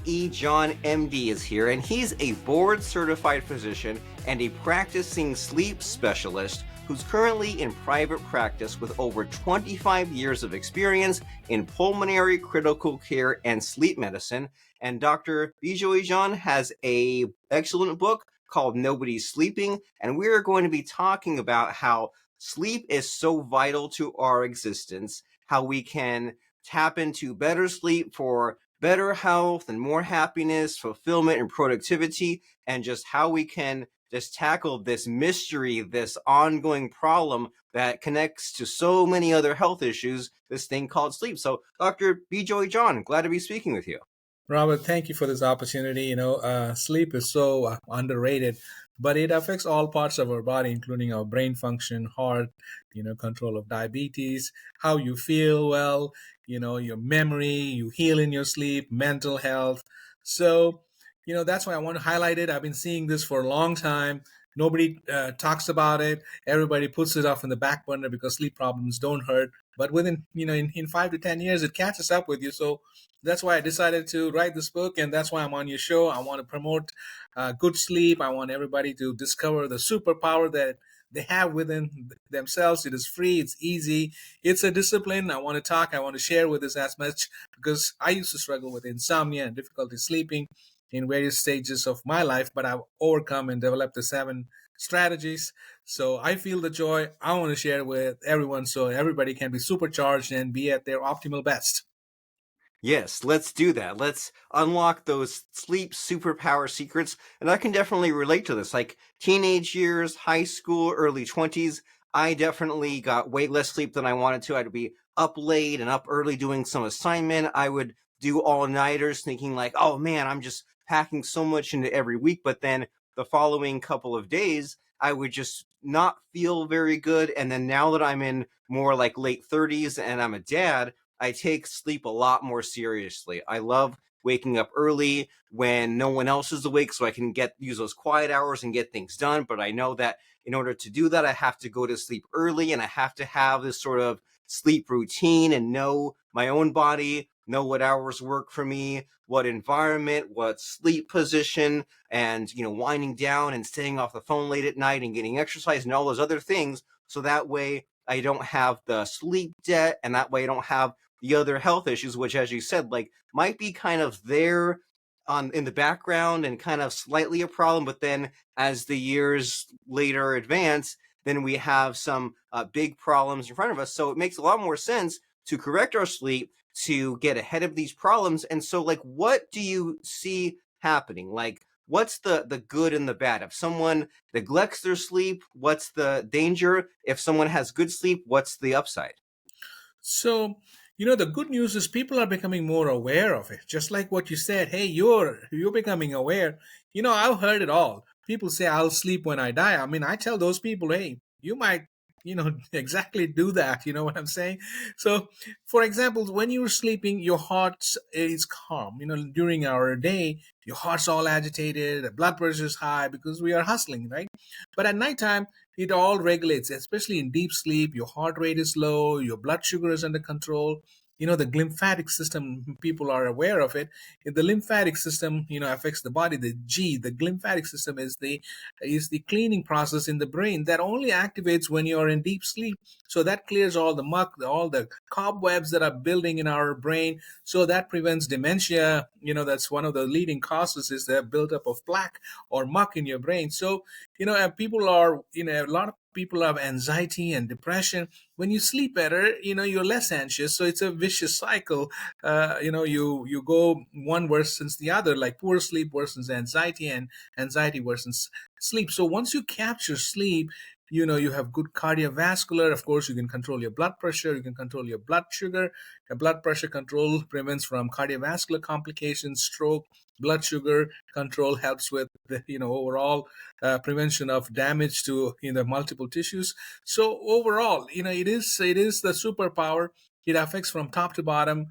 Bijoy John, MD, is here, and he's a board certified physician and a practicing sleep specialist who's currently in private practice with over 25 years of experience in pulmonary critical care and sleep medicine. And Dr. Bijoy John has a excellent book called Nobody's Sleeping, and we're going to be talking about how sleep is so vital to our existence, how we can tap into better sleep for better health and more happiness, fulfillment, and productivity, and just how we can just tackle this mystery, this ongoing problem that connects to so many other health issues, this thing called sleep. So, Dr. Bijoy John, glad to be speaking with you. Robert, thank you for this opportunity. Sleep is so underrated, but it affects all parts of our body, including our brain function, heart, control of diabetes, how you feel well, your memory, you heal in your sleep, mental health. So, that's why I want to highlight it. I've been seeing this for a long time. Nobody talks about it. Everybody puts it off in the back burner because sleep problems don't hurt. But within, in 5 to 10 years, it catches up with you. So that's why I decided to write this book, and that's why I'm on your show. I want to promote good sleep. I want everybody to discover the superpower that they have within themselves. It is free, it's easy, it's a discipline. I want to talk, I want to share with this as much because I used to struggle with insomnia and difficulty sleeping in various stages of my life, but I've overcome and developed the 7 strategies. So I feel the joy. I want to share with everyone so everybody can be supercharged and be at their optimal best. Yes, let's do that. Let's unlock those sleep superpower secrets. And I can definitely relate to this. Like teenage years, high school, early 20s, I definitely got way less sleep than I wanted to. I'd be up late and up early doing some assignment. I would do all-nighters thinking like, oh man, I'm just packing so much into every week. But then the following couple of days, I would just not feel very good. And then now that I'm in more like late 30s and I'm a dad, I take sleep a lot more seriously. I love waking up early when no one else is awake so I can use those quiet hours and get things done. But I know that in order to do that, I have to go to sleep early and I have to have this sort of sleep routine and know my own body, know what hours work for me, what environment, what sleep position, and winding down and staying off the phone late at night and getting exercise and all those other things. So that way I don't have the sleep debt, and that way I don't have the other health issues, which, as you said, like might be kind of there on in the background and kind of slightly a problem, but then as the years later advance, then we have some big problems in front of us. So it makes a lot more sense to correct our sleep to get ahead of these problems. And so, like, what do you see happening? Like, what's the good and the bad? If someone neglects their sleep, what's the danger? If someone has good sleep, what's the upside? So, the good news is people are becoming more aware of it. Just like what you said, hey, you're becoming aware. I've heard it all. People say I'll sleep when I die. I mean, I tell those people, hey, you might, exactly do that. You know what I'm saying? So, for example, when you're sleeping, your heart is calm. During our day, your heart's all agitated, the blood pressure is high because we are hustling, right? But at nighttime, it all regulates, especially in deep sleep. Your heart rate is low, your blood sugar is under control. The lymphatic system, people are aware of it. If the lymphatic system, affects the body, the lymphatic system is the cleaning process in the brain that only activates when you're in deep sleep. So that clears all the muck, all the cobwebs that are building in our brain. So that prevents dementia. That's one of the leading causes is the buildup of plaque or muck in your brain. So people are, a lot of people have anxiety and depression. When you sleep better, you're less anxious. So it's a vicious cycle. You go one worsens the other, like poor sleep worsens anxiety and anxiety worsens sleep. So once you capture sleep, you have good cardiovascular. Of course, you can control your blood pressure, you can control your blood sugar. Blood pressure control prevents from cardiovascular complications, stroke. Blood sugar control helps with the overall prevention of damage to multiple tissues. So overall, it is the superpower. It affects from top to bottom.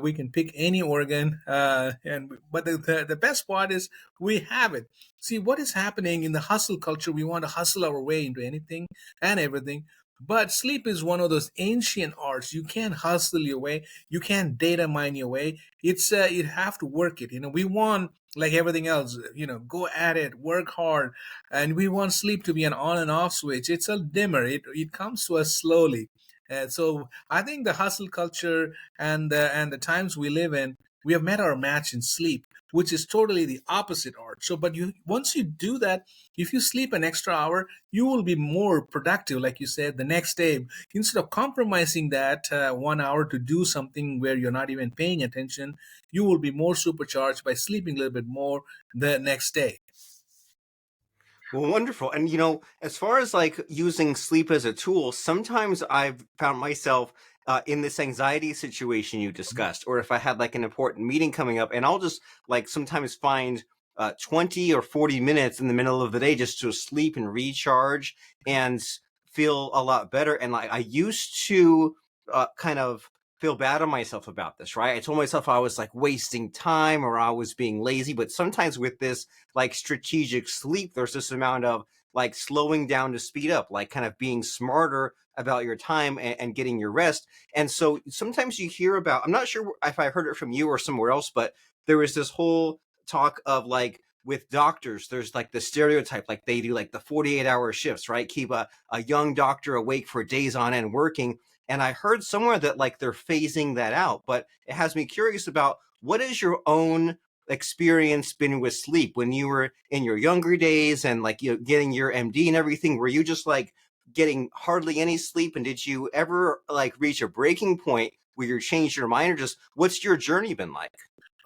We can pick any organ, but the best part is we have it. See what is happening in the hustle culture. We want to hustle our way into anything and everything. But sleep is one of those ancient arts. You can't hustle your way. You can't data mine your way. You have to work it. We want, like everything else, go at it, work hard, and we want sleep to be an on and off switch. It's a dimmer. It comes to us slowly. So I think the hustle culture and the times we live in, we have met our match in sleep, which is totally the opposite art. So, but you once you do that, if you sleep an extra hour, you will be more productive, like you said, the next day. Instead of compromising that 1 hour to do something where you're not even paying attention, you will be more supercharged by sleeping a little bit more the next day. Well, wonderful. And as far as like using sleep as a tool, sometimes I've found myself in this anxiety situation you discussed, or if I had like an important meeting coming up, and I'll just like sometimes find 20 or 40 minutes in the middle of the day just to sleep and recharge and feel a lot better. And like I used to kind of feel bad on myself about this, right? I told myself I was like wasting time or I was being lazy, but sometimes with this like strategic sleep, there's this amount of like slowing down to speed up, like kind of being smarter about your time and getting your rest. And so sometimes you hear about, I'm not sure if I heard it from you or somewhere else, but there was this whole talk of like with doctors, there's like the stereotype, like they do like the 48-hour shifts, right? Keep a young doctor awake for days on end working. And I heard somewhere that like they're phasing that out, but it has me curious about what is your own experience been with sleep when you were in your younger days and like getting your MD and everything? Were you just like getting hardly any sleep, and did you ever like reach a breaking point where you changed your mind, or just what's your journey been like?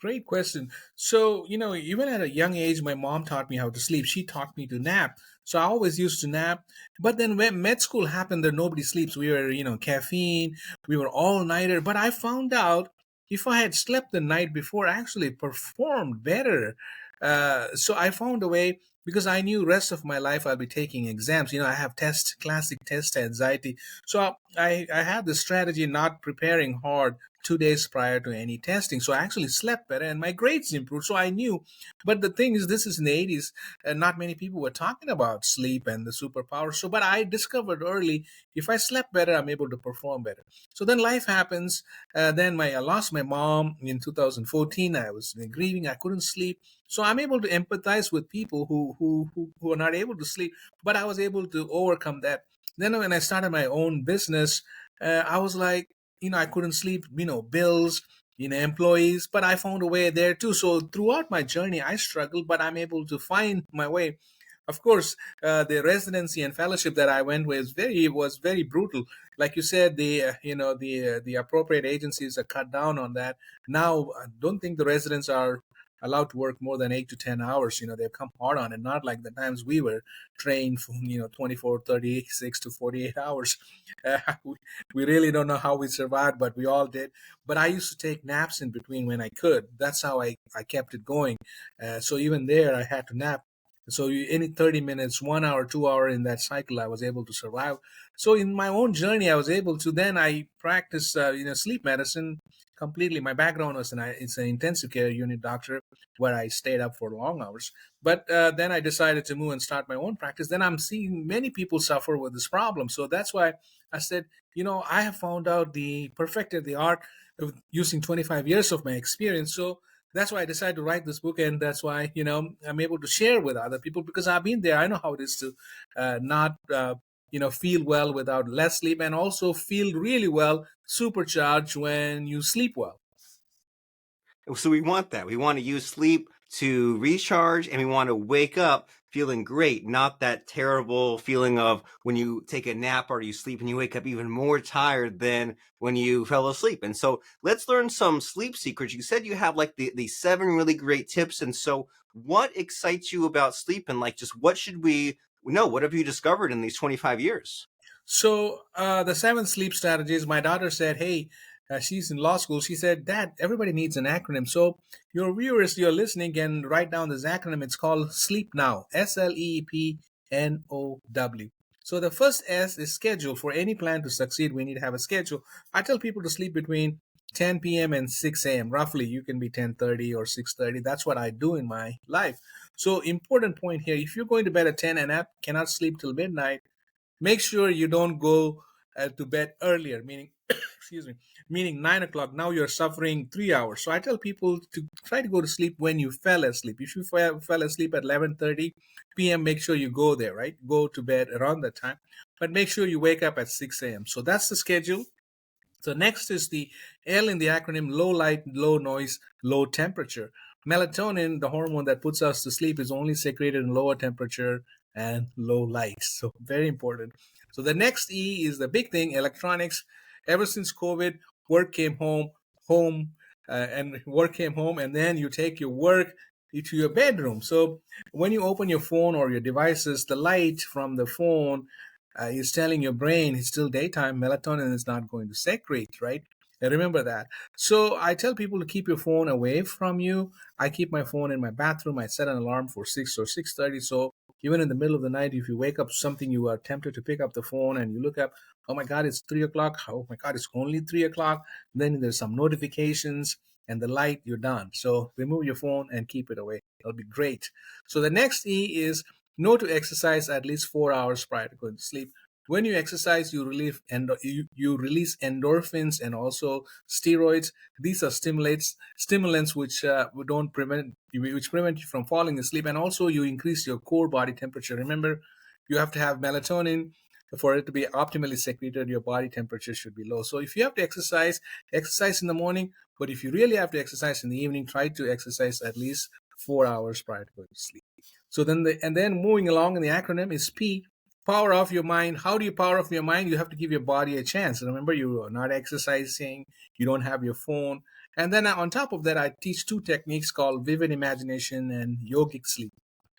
Great question. So, even at a young age, my mom taught me how to sleep. She taught me to nap. So I always used to nap. But then when med school happened, there nobody sleeps. We were, caffeine, we were all nighter. But I found out if I had slept the night before, I actually performed better. So I found a way because I knew rest of my life I'll be taking exams. I have classic test anxiety. So I had the strategy not preparing hard 2 days prior to any testing. So I actually slept better and my grades improved. So I knew. But the thing is, this is in the 80s, and not many people were talking about sleep and the superpower. So, but I discovered early if I slept better, I'm able to perform better. So then life happens. I lost my mom in 2014. I was grieving. I couldn't sleep. So I'm able to empathize with people who are not able to sleep, but I was able to overcome that. Then when I started my own business, I was like, I couldn't sleep, bills, employees, but I found a way there too. So throughout my journey, I struggled, but I'm able to find my way. Of course, the residency and fellowship that I went with was very brutal. Like you said, the appropriate agencies are cut down on that. Now, I don't think the residents are allowed to work more than 8 to 10 hours. They've come hard on it, not like the times we were trained for 24, 36 to 48 hours. Uh, we really don't know how we survived, but we all did. But I used to take naps in between when I could. That's how I kept it going. So even there, I had to nap. So any 30 minutes, 1 hour, 2 hour in that cycle, I was able to survive. So in my own journey, I was able to. Then I practiced, sleep medicine completely. My background was it's an intensive care unit doctor where I stayed up for long hours. But then I decided to move and start my own practice. Then I'm seeing many people suffer with this problem. So that's why I said, I have found out perfected the art of using 25 years of my experience. So that's why I decided to write this book, and that's why I'm able to share with other people because I've been there. I know how it is to not feel well without less sleep, and also feel really well, supercharged when you sleep well. So we want that. We want to use sleep to recharge, and we want to wake up feeling great, not that terrible feeling of when you take a nap or you sleep and you wake up even more tired than when you fell asleep. And so let's learn some sleep secrets. You said you have like the seven really great tips. And so what excites you about sleep, and like just what should we know? What have you discovered in these 25 years? So the seven sleep strategies. My daughter said, "Hey, she's in law school." She said, "Dad, everybody needs an acronym." So your viewers, you're listening, can write down this acronym. It's called Sleep Now. SLEEPNOW. So the first S is schedule. For any plan to succeed, we need to have a schedule. I tell people to sleep between 10 p.m. and 6 a.m. Roughly, you can be 10:30 or 6:30. That's what I do in my life. So important point here: if you're going to bed at 10 and cannot sleep till midnight, Make sure you don't go to bed earlier, meaning, excuse me, meaning 9 o'clock. Now you're suffering 3 hours. So I tell people to try to go to sleep when you fell asleep. If you fell asleep at 11:30 p.m., make sure you go there, right? Go to bed around that time, but make sure you wake up at 6 a.m. So that's the schedule. So next is the L in the acronym: low light, low noise, low temperature. Melatonin, the hormone that puts us to sleep, is only secreted in lower temperature and low light. So very important. So the next E is the big thing: electronics. Ever since COVID, work came home, and work came home, and then you take your work to your bedroom. So when you open your phone or your devices, the light from the phone is telling your brain it's still daytime, melatonin is not going to secrete, right? And remember that. So I tell people to keep your phone away from you. I keep my phone in my bathroom. I set an alarm for 6 or 6:30. So even in the middle of the night, if you wake up to something, you are tempted to pick up the phone and you look up, oh my God, it's 3 o'clock. Oh my God, it's only 3 o'clock. Then there's some notifications and the light, you're done. So remove your phone and keep it away. It'll be great. So the next E is no to exercise at least 4 hours prior to going to sleep. When you exercise, you release endorphins and also steroids. These are stimulants which prevent you from falling asleep, and also you increase your core body temperature. Remember, you have to have melatonin for it to be optimally secreted. Your body temperature should be low. So if you have to exercise, exercise in the morning. But if you really have to exercise in the evening, try to exercise at least 4 hours prior to going to sleep. So then moving along in the acronym is P, power off your mind. How do you power off your mind? You have to give your body a chance. Remember, you are not exercising, you don't have your phone. And then on top of that, I teach two techniques called vivid imagination and yogic sleep.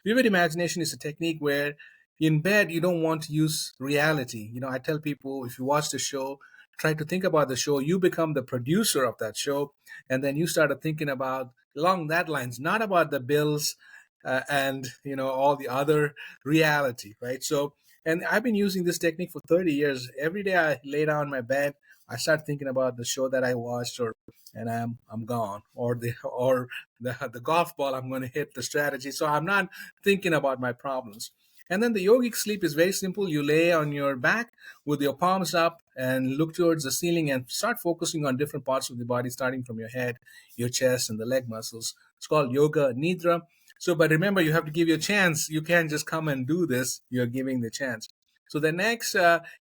Vivid imagination is a technique where in bed you don't want to use reality. I tell people, if you watch the show, try to think about the show. You become the producer of that show, and then you started thinking about along that lines, not about the bills and all the other reality, right? So, and I've been using this technique for 30 years. Every day I lay down in my bed, I start thinking about the show that I watched, and I'm gone, or the golf ball I'm going to hit, the strategy. So I'm not thinking about my problems. And then the yogic sleep is very simple. You lay on your back with your palms up and look towards the ceiling and start focusing on different parts of the body, starting from your head, your chest, and the leg muscles. It's called yoga nidra. So, but remember, you have to give you a chance. You can't just come and do this. You're giving the chance. So the next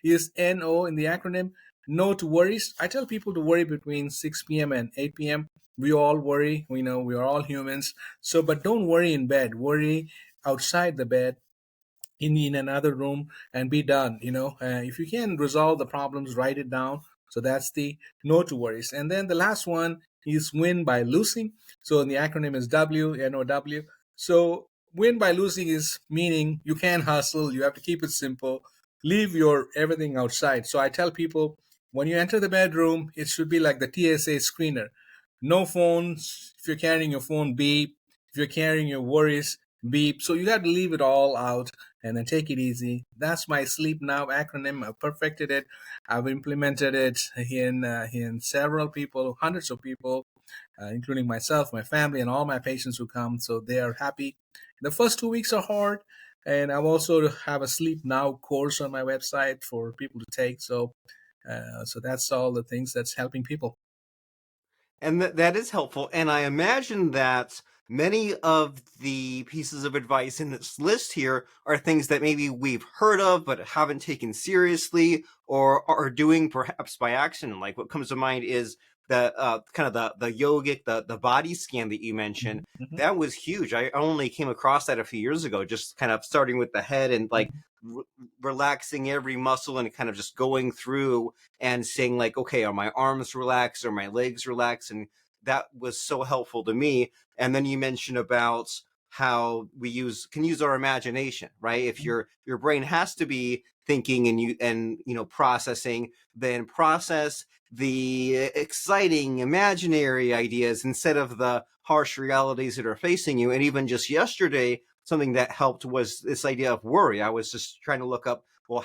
is NO in the acronym, no to worries. I tell people to worry between 6 p.m. and 8 p.m. We all worry. We know we are all humans. So, but don't worry in bed. Worry outside the bed, in another room, and be done. If you can resolve the problems, write it down. So that's the no to worries. And then the last one is win by losing. So the acronym is WNOW. So win by losing is meaning you can hustle, you have to keep it simple, leave your everything outside. So I tell people, when you enter the bedroom, it should be like the TSA screener: no phones. If you're carrying your phone, beep. If you're carrying your worries, beep. So you got to leave it all out and then take it easy. That's my Sleep Now acronym. I've perfected it. I've implemented it in several people, hundreds of people, including myself, my family, and all my patients who come. So they are happy. The first 2 weeks are hard. And I also have a Sleep Now course on my website for people to take. So that's all the things that's helping people. And that is helpful. And I imagine that many of the pieces of advice in this list here are things that maybe we've heard of but haven't taken seriously or are doing perhaps by accident. Like what comes to mind is the kind of the yogic, the body scan that you mentioned. Mhm, That was huge. I only came across that a few years ago, just kind of starting with the head and like mhm, relaxing every muscle and kind of just going through and saying like, okay, are my arms relaxed, are my legs relaxed? And that was so helpful to me. And then you mentioned about how we can use our imagination, right? If mhm, your brain has to be thinking and processing, then process the exciting imaginary ideas instead of the harsh realities that are facing you. And even just yesterday, something that helped was this idea of worry. I was just trying to look up, well,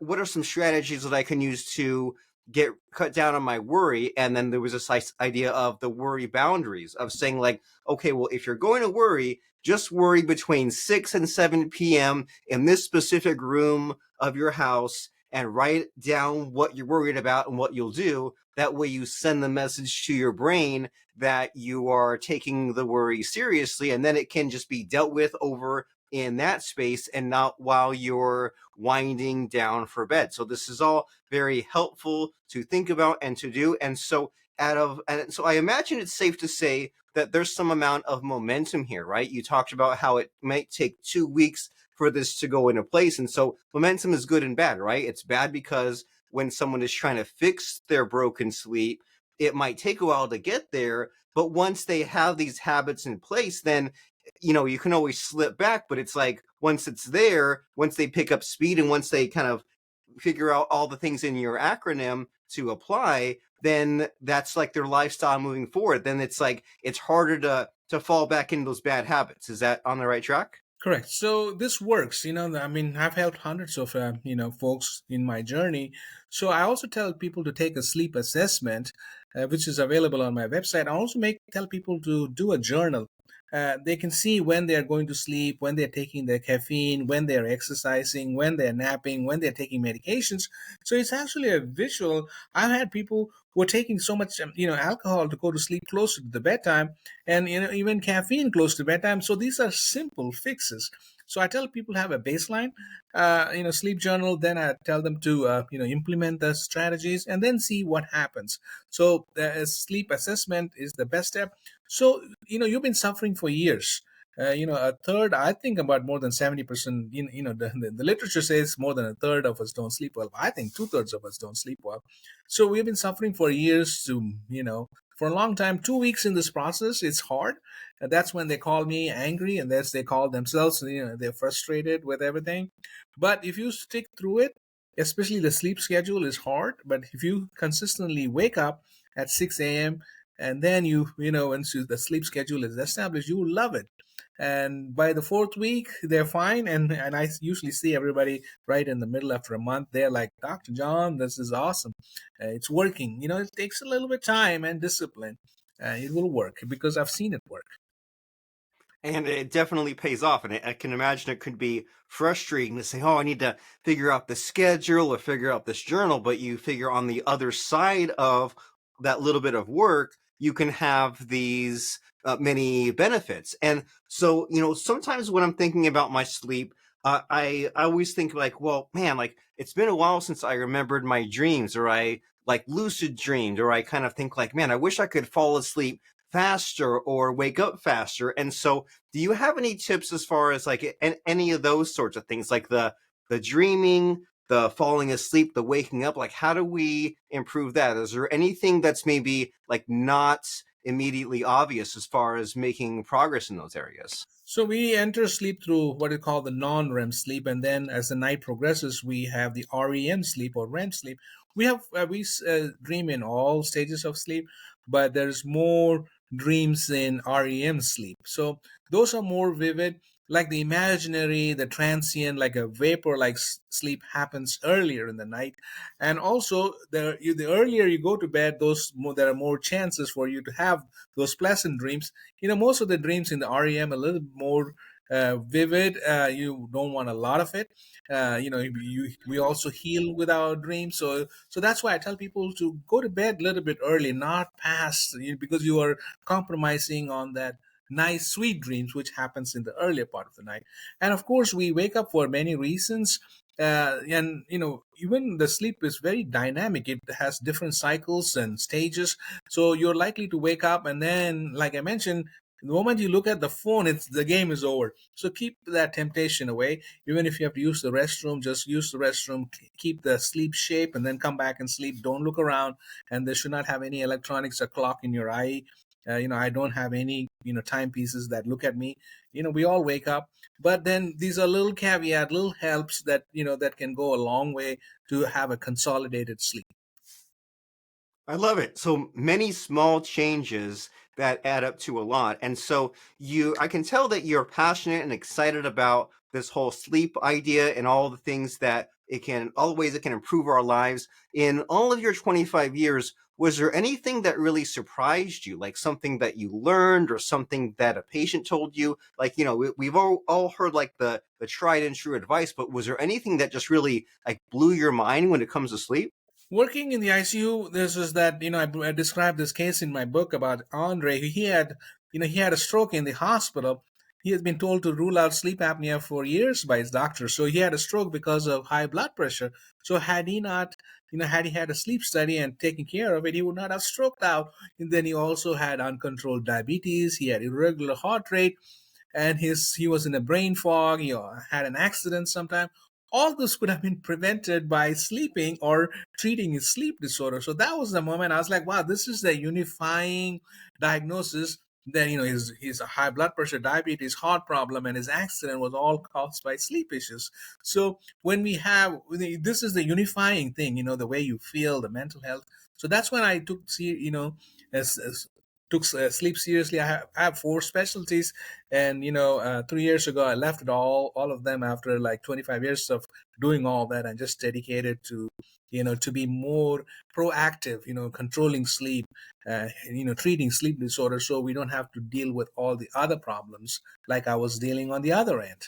what are some strategies that I can use to get cut down on my worry. And then there was this idea of the worry boundaries of saying like, okay, well, if you're going to worry, just worry between 6 and 7 p.m. in this specific room of your house and write down what you're worried about and what you'll do. That way you send the message to your brain that you are taking the worry seriously, and then it can just be dealt with over in that space and not while you're winding down for bed. So this is all very helpful to think about and to do. And so I imagine it's safe to say that there's some amount of momentum here, right? You talked about how it might take 2 weeks for this to go into place. And so momentum is good and bad, right? It's bad because when someone is trying to fix their broken sleep, it might take a while to get there. But once they have these habits in place, then you can always slip back. But it's like once it's there, once they pick up speed and once they kind of figure out all the things in your acronym to apply, then that's like their lifestyle moving forward. Then it's like it's harder to fall back into those bad habits. Is that on the right track? Correct. So this works. I mean, I've helped hundreds of folks in my journey. So I also tell people to take a sleep assessment, which is available on my website. I also make tell people to do a journal. They can see when they are going to sleep, when they're taking their caffeine, when they're exercising, when they're napping, when they're taking medications. So it's actually a visual. I've had people who are taking so much, alcohol to go to sleep closer to the bedtime, and even caffeine close to bedtime. So these are simple fixes. So I tell people to have a baseline, sleep journal. Then I tell them to implement the strategies and then see what happens. So the sleep assessment is the best step. So you've been suffering for years. A third, I think about more than 70%. The literature says more than a third of us don't sleep well. I think two-thirds of us don't sleep well. So we've been suffering for years for a long time. 2 weeks in this process, it's hard. And that's when they call me angry, and that's they call themselves. They're frustrated with everything. But if you stick through it, especially the sleep schedule is hard. But if you consistently wake up at 6 a.m. and then once the sleep schedule is established, you will love it. And by the fourth week, they're fine. And I usually see everybody right in the middle after a month. They're like, Dr. John, this is awesome. It's working. It takes a little bit time and discipline. It will work because I've seen it work. And it definitely pays off. And I can imagine it could be frustrating to say, oh, I need to figure out the schedule or figure out this journal. But you figure on the other side of that little bit of work, you can have these many benefits. And so, sometimes when I'm thinking about my sleep, I always think like, well, man, like it's been a while since I remembered my dreams, or I like lucid dreamed, or I kind of think like, man, I wish I could fall asleep faster or wake up faster. And so do you have any tips as far as like any of those sorts of things, like the dreaming, the falling asleep, the waking up? Like, how do we improve that? Is there anything that's maybe like not immediately obvious as far as making progress in those areas? So we enter sleep through what is called the non-REM sleep, and then as the night progresses, we have the REM sleep or REM sleep. We dream in all stages of sleep, but there's more dreams in REM sleep. So those are more vivid, like the imaginary, the transient, like a vapor-like sleep happens earlier in the night, and also the earlier you go to bed, there are more chances for you to have those pleasant dreams. Most of the dreams in the REM a little more vivid. You don't want a lot of it. We also heal with our dreams. So that's why I tell people to go to bed a little bit early, not past, because you are compromising on that nice sweet dreams which happens in the earlier part of the night. And of course we wake up for many reasons. And even the sleep is very dynamic. It has different cycles and stages. So you're likely to wake up, and then, like I mentioned, the moment you look at the phone, it's the game is over. So keep that temptation away. Even if you have to use the restroom, just use the restroom. Keep the sleep shape, and then come back and sleep. Don't look around, and there should not have any electronics or clock in your eye. I don't have any timepieces that look at me. We all wake up, but then these are little caveat, little helps that can go a long way to have a consolidated sleep. I love it. So many small changes that add up to a lot. And so I can tell that you're passionate and excited about this whole sleep idea and all the things that it can all the ways it can improve our lives. In all of your 25 years, was there anything that really surprised you, like something that you learned or something that a patient told you? Like, we've all heard like the tried and true advice, but was there anything that just really like blew your mind when it comes to sleep? Working in the ICU, this is that I described this case in my book about Andre. He had a stroke in the hospital. He has been told to rule out sleep apnea for years by his doctor. So he had a stroke because of high blood pressure. So had he had a sleep study and taken care of it, he would not have stroked out. And then he also had uncontrolled diabetes. He had irregular heart rate, and he was in a brain fog. He had an accident sometime. All this could have been prevented by sleeping or treating his sleep disorder. So that was the moment I was like, wow, this is the unifying diagnosis. Then his high blood pressure, diabetes, heart problem, and his accident was all caused by sleep issues. So when we have this is the unifying thing, the way you feel, the mental health. So that's when I as took sleep seriously. I have four specialties, and 3 years ago I left it all of them after like 25 years of doing all that, and just dedicated to be more proactive, controlling sleep, treating sleep disorders, so we don't have to deal with all the other problems like I was dealing on the other end.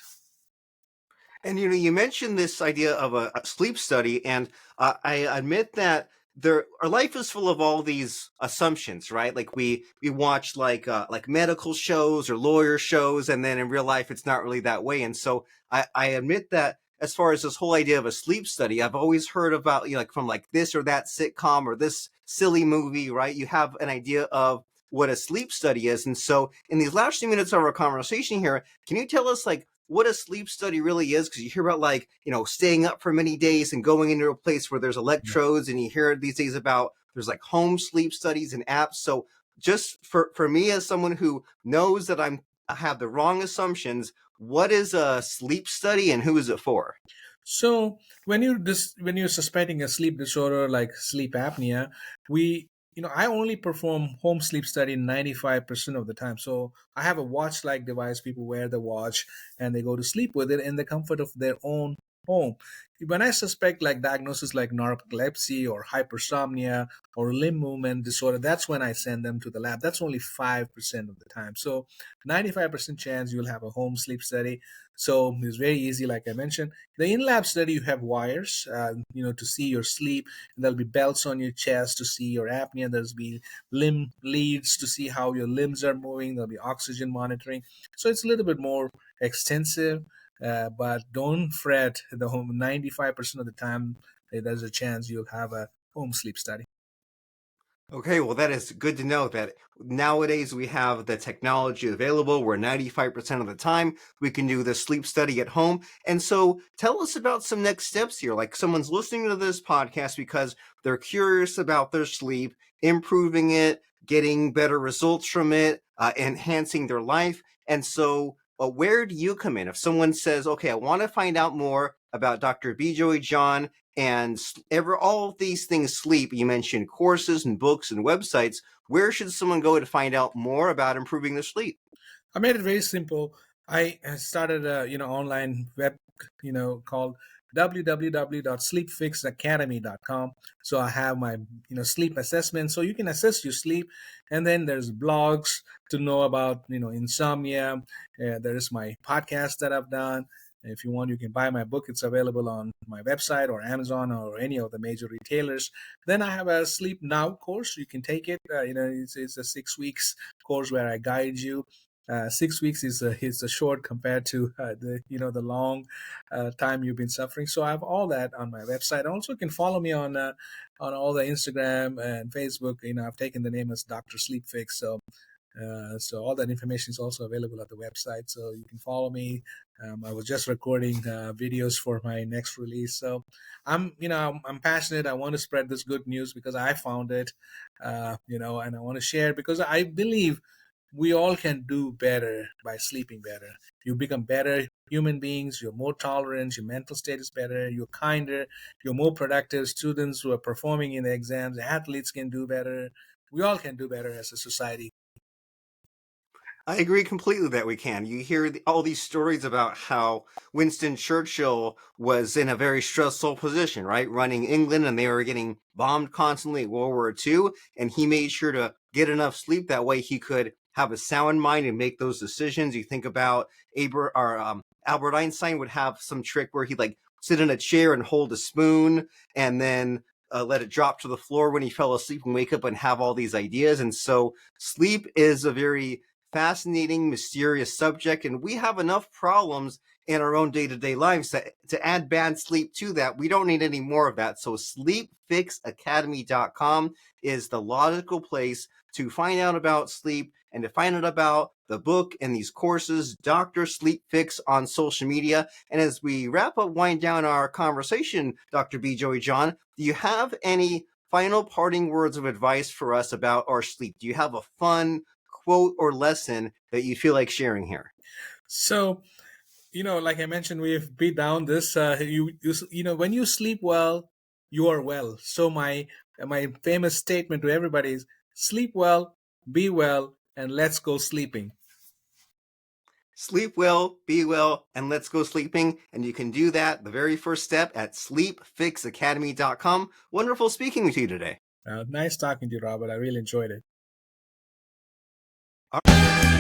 And you mentioned this idea of a sleep study, and I admit that our life is full of all these assumptions, right? Like we watch like medical shows or lawyer shows, and then in real life it's not really that way. And so I admit that as far as this whole idea of a sleep study, I've always heard about like from like this or that sitcom or this silly movie, right? You have an idea of what a sleep study is, and so in these last few minutes of our conversation here, can you tell us like what a sleep study really is? Because you hear about like staying up for many days and going into a place where there's electrodes, and you hear these days about there's like home sleep studies and apps. So just for me as someone who knows that I have the wrong assumptions, what is a sleep study and who is it for? So when you're suspecting a sleep disorder like sleep apnea, we I only perform home sleep study 95% of the time. So I have a watch-like device. People wear the watch and they go to sleep with it in the comfort of their own home. When I suspect like diagnosis like narcolepsy or hypersomnia or limb movement disorder, that's when I send them to the lab. That's only 5% of the time. So 95% chance you'll have a home sleep study. So it's very easy, like I mentioned. The in-lab study, you have wires, to see your sleep. There'll be belts on your chest to see your apnea. There's be limb leads to see how your limbs are moving. There'll be oxygen monitoring. So it's a little bit more extensive, but don't fret. The home 95% of the time, there's a chance you'll have a home sleep study. Okay, well, that is good to know that nowadays we have the technology available where 95% of the time we can do the sleep study at home. And so tell us about some next steps here. Like someone's listening to this podcast because they're curious about their sleep, improving it, getting better results from it, enhancing their life. And so where do you come in? If someone says, okay, I want to find out more about Dr. Bijoy John and ever all of these things sleep, you mentioned courses and books and websites, where should someone go to find out more about improving their sleep? I made it very simple. I started a online web called www.sleepfixacademy.com. So I have my sleep assessment, so you can assess your sleep, and then there's blogs to know about insomnia. There's my podcast that I've done. If you want, you can buy my book. It's available on my website or Amazon or any of the major retailers. Then I have a Sleep Now course. You can take it. It's a 6 weeks course where I guide you. 6 weeks is a short compared to the long time you've been suffering. So I have all that on my website. Also, you can follow me on all the Instagram and Facebook. I've taken the name as Doctor Sleep Fix. So all that information is also available at the website. So you can follow me. I was just recording videos for my next release. So I'm passionate. I want to spread this good news because I found it, and I want to share because I believe we all can do better by sleeping better. You become better human beings. You're more tolerant. Your mental state is better. You're kinder. You're more productive. Students who are performing in the exams, athletes can do better. We all can do better as a society. I agree completely that we can. You hear all these stories about how Winston Churchill was in a very stressful position, right? Running England, and they were getting bombed constantly at World War II. And he made sure to get enough sleep. That way he could have a sound mind and make those decisions. You think about Albert Einstein would have some trick where he'd like sit in a chair and hold a spoon and then let it drop to the floor when he fell asleep and wake up and have all these ideas. And so sleep is a very fascinating, mysterious subject, and we have enough problems in our own day-to-day lives to add bad sleep to that. We don't need any more of that. So sleepfixacademy.com is the logical place to find out about sleep and to find out about the book and these courses, Dr. Sleep Fix on social media. And as we wrap up, wind down our conversation, Dr. Bijoy John, do you have any final parting words of advice for us about our sleep? Do you have a fun quote or lesson that you feel like sharing here? So, like I mentioned, we've beat down this. When you sleep well, you are well. So my famous statement to everybody is: sleep well, be well, and let's go sleeping. Sleep well, be well, and let's go sleeping. And you can do that the very first step at sleepfixacademy.com. Wonderful speaking with you today. Nice talking to you, Robert. I really enjoyed it. All right.